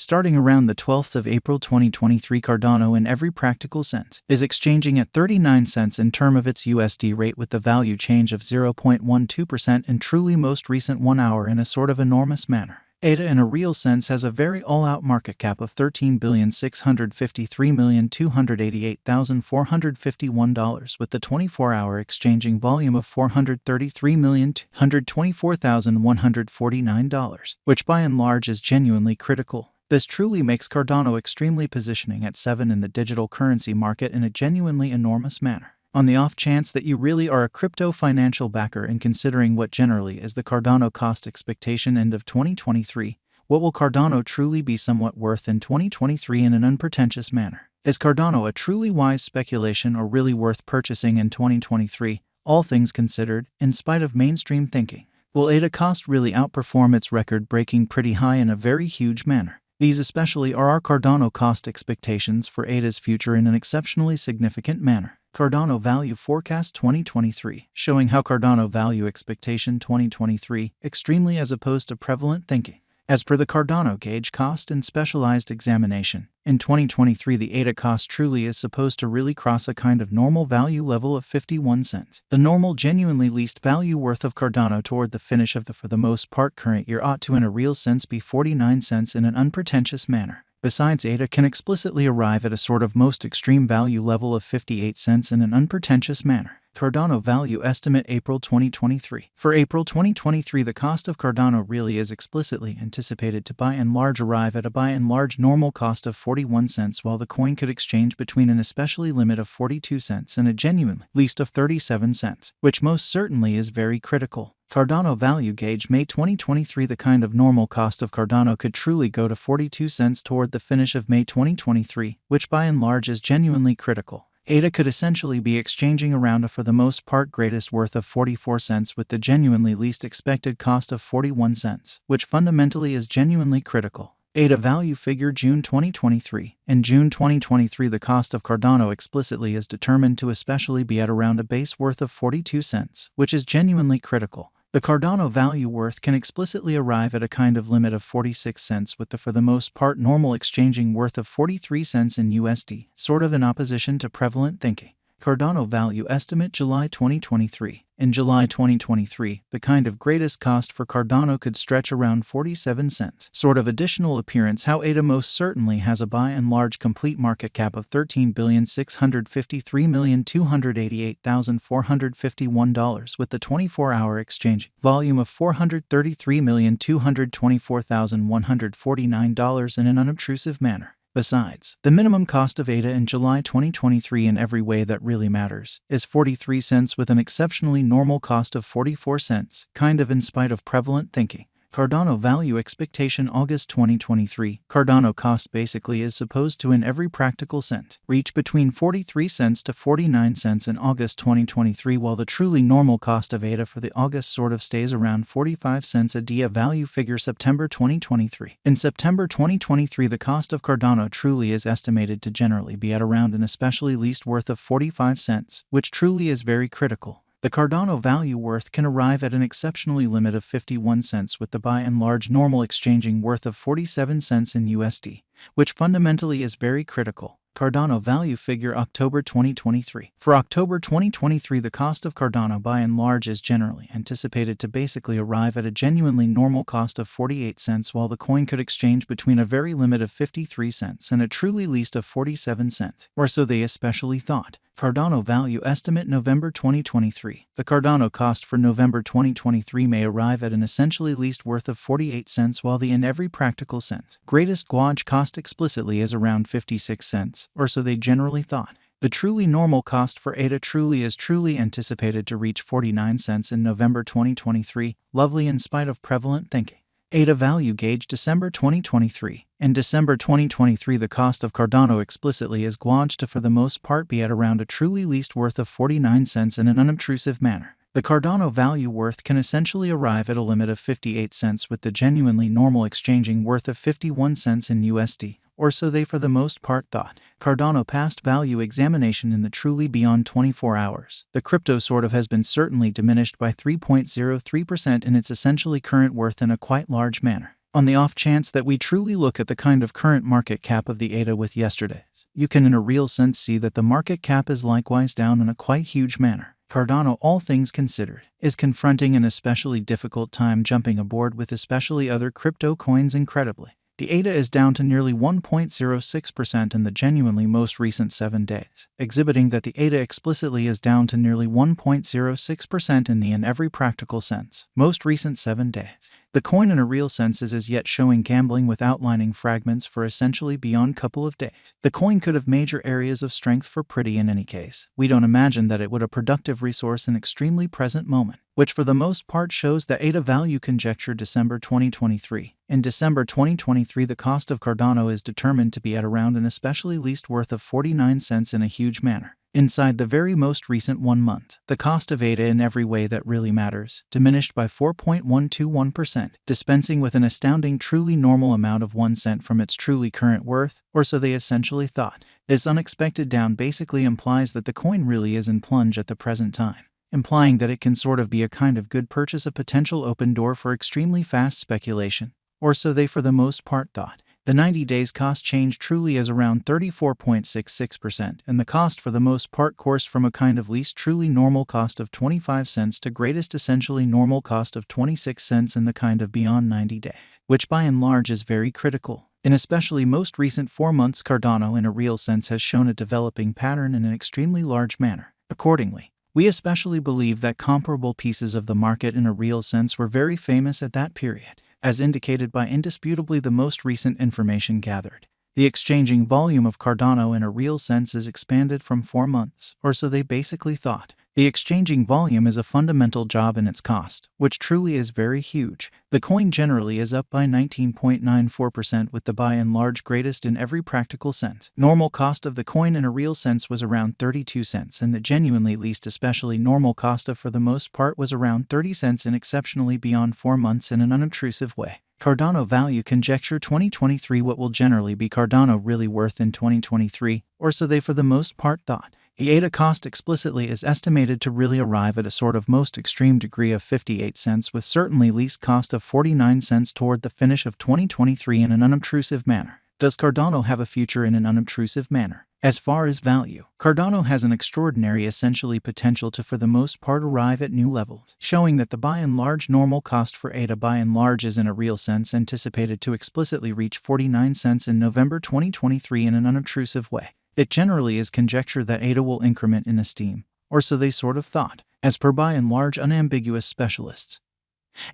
Starting around the 12th of April 2023, Cardano in every practical sense is exchanging at 39 cents in term of its USD rate with the value change of 0.12% in truly most recent 1 hour in a sort of enormous manner. ADA in a real sense has a very all-out market cap of $13,653,288,451 with the 24-hour exchanging volume of $433,224,149, which by and large is genuinely critical. This truly makes Cardano extremely positioning at 7 in the digital currency market in a genuinely enormous manner. On the off chance that you really are a crypto financial backer and considering what generally is the Cardano cost expectation end of 2023, what will Cardano truly be somewhat worth in 2023 in an unpretentious manner? Is Cardano a truly wise speculation or really worth purchasing in 2023, all things considered, in spite of mainstream thinking? Will ADA cost really outperform its record-breaking pretty high in a very huge manner? These especially are our Cardano cost expectations for ADA's future in an exceptionally significant manner. Cardano Value Forecast 2023, showing how Cardano Value Expectation 2023, extremely as opposed to prevalent thinking. As per the Cardano Gauge Cost and Specialized Examination, in 2023 the ADA cost truly is supposed to really cross a kind of normal value level of 51 cents. The normal genuinely least value worth of Cardano toward the finish of the for the most part current year ought to in a real sense be 49 cents in an unpretentious manner. Besides, ADA can explicitly arrive at a sort of most extreme value level of 58 cents in an unpretentious manner. Cardano Value Estimate April 2023. For April 2023, the cost of Cardano really is explicitly anticipated to by and large arrive at a by and large normal cost of 41 cents, while the coin could exchange between an especially limit of 42 cents and a genuine least of 37 cents, which most certainly is very critical. Cardano Value Gauge May 2023. The kind of normal cost of Cardano could truly go to 42 cents toward the finish of May 2023, which by and large is genuinely critical. ADA could essentially be exchanging around a for the most part greatest worth of 44 cents with the genuinely least expected cost of 41 cents, which fundamentally is genuinely critical. ADA Value Figure June 2023. In June 2023, the cost of Cardano explicitly is determined to especially be at around a base worth of 42 cents, which is genuinely critical. The Cardano value worth can explicitly arrive at a kind of limit of 46 cents with the for the most part normal exchanging worth of 43 cents in USD, sort of in opposition to prevalent thinking. Cardano Value Estimate July 2023. In July 2023, the kind of greatest cost for Cardano could stretch around 47 cents. Sort of additional appearance how ADA most certainly has a by and large complete market cap of $13,653,288,451 with the 24-hour exchange volume of $433,224,149 in an unobtrusive manner. Besides, the minimum cost of ADA in July 2023 in every way that really matters is 43 cents with an exceptionally normal cost of 44 cents, kind of in spite of prevalent thinking. Cardano Value Expectation August 2023. Cardano cost basically is supposed to in every practical sense reach between 43 cents to 49 cents in August 2023, while the truly normal cost of ADA for the August sort of stays around 45 cents a DIA value figure September 2023. In September 2023, the cost of Cardano truly is estimated to generally be at around an especially least worth of 45 cents, which truly is very critical. The Cardano value worth can arrive at an exceptionally limit of 51 cents with the by and large normal exchanging worth of 47 cents in USD, which fundamentally is very critical. Cardano Value Figure October 2023. For October 2023, the cost of Cardano by and large is generally anticipated to basically arrive at a genuinely normal cost of 48 cents, while the coin could exchange between a very limit of 53 cents and a truly least of 47 cents, or so they especially thought. Cardano Value Estimate November 2023. The Cardano cost for November 2023 may arrive at an essentially least worth of 48 cents, while the in every practical sense greatest gauge cost explicitly is around 56 cents, or so they generally thought. The truly normal cost for ADA truly is anticipated to reach 49 cents in November 2023, lovely in spite of prevalent thinking. ADA Value Gauge December 2023. In December 2023, the cost of Cardano explicitly is gauged to for the most part be at around a truly least worth of 49 cents in an unobtrusive manner. The Cardano value worth can essentially arrive at a limit of 58 cents with the genuinely normal exchanging worth of 51 cents in USD, or so they for the most part thought. Cardano past value examination in the truly beyond 24 hours. The crypto sort of has been certainly diminished by 3.03% in its essentially current worth in a quite large manner. On the off chance that we truly look at the kind of current market cap of the ADA with yesterday's, you can in a real sense see that the market cap is likewise down in a quite huge manner. Cardano, all things considered, is confronting an especially difficult time jumping aboard with especially other crypto coins incredibly. The ADA is down to nearly 1.06% in the genuinely most recent 7 days, exhibiting that the ADA explicitly is down to nearly 1.06% in every practical sense. Most recent 7 days. The coin in a real sense is as yet showing gambling with outlining fragments for essentially beyond couple of days. The coin could have major areas of strength for pretty in any case. We don't imagine that it would a productive resource in extremely present moment, which for the most part shows the ADA value conjecture December 2023. In December 2023, the cost of Cardano is determined to be at around an especially least worth of 49 cents in a huge manner. Inside the very most recent 1 month, the cost of ADA in every way that really matters diminished by 4.121%, dispensing with an astounding truly normal amount of 1 cent from its truly current worth, or so they essentially thought. This unexpected down basically implies that the coin really is in plunge at the present time, implying that it can sort of be a kind of good purchase, a potential open door for extremely fast speculation, or so they for the most part thought. The 90 days cost change truly is around 34.66%, and the cost for the most part coursed from a kind of least truly normal cost of 25 cents to greatest essentially normal cost of 26 cents in the kind of beyond 90 days, which by and large is very critical. In especially most recent 4 months, Cardano in a real sense has shown a developing pattern in an extremely large manner. Accordingly, we especially believe that comparable pieces of the market in a real sense were very famous at that period, as indicated by indisputably the most recent information gathered. The exchanging volume of Cardano in a real sense is expanded from 4 months, or so they basically thought. The exchanging volume is a fundamental job in its cost, which truly is very huge. The coin generally is up by 19.94% with the by and large greatest in every practical sense. Normal cost of the coin in a real sense was around 32 cents, and the genuinely least especially normal cost of for the most part was around 30 cents in exceptionally beyond 4 months in an unobtrusive way. Cardano value conjecture 2023. What will generally be Cardano really worth in 2023, or so they for the most part thought. The ADA cost explicitly is estimated to really arrive at a sort of most extreme degree of 58 cents, with certainly least cost of 49 cents toward the finish of 2023 in an unobtrusive manner. Does Cardano have a future in an unobtrusive manner? As far as value, Cardano has an extraordinary essentially potential to for the most part arrive at new levels, showing that the by and large normal cost for ADA by and large is in a real sense anticipated to explicitly reach 49 cents in November 2023 in an unobtrusive way. It generally is conjecture that ADA will increment in esteem, or so they sort of thought, as per by and large unambiguous specialists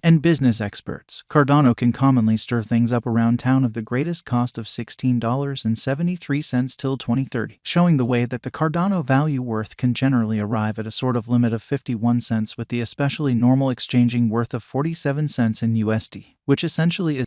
and business experts. Cardano can commonly stir things up around town of the greatest cost of $16.73 till 2030, showing the way that the Cardano value worth can generally arrive at a sort of limit of 51 cents with the especially normal exchanging worth of 47 cents in USD, which essentially is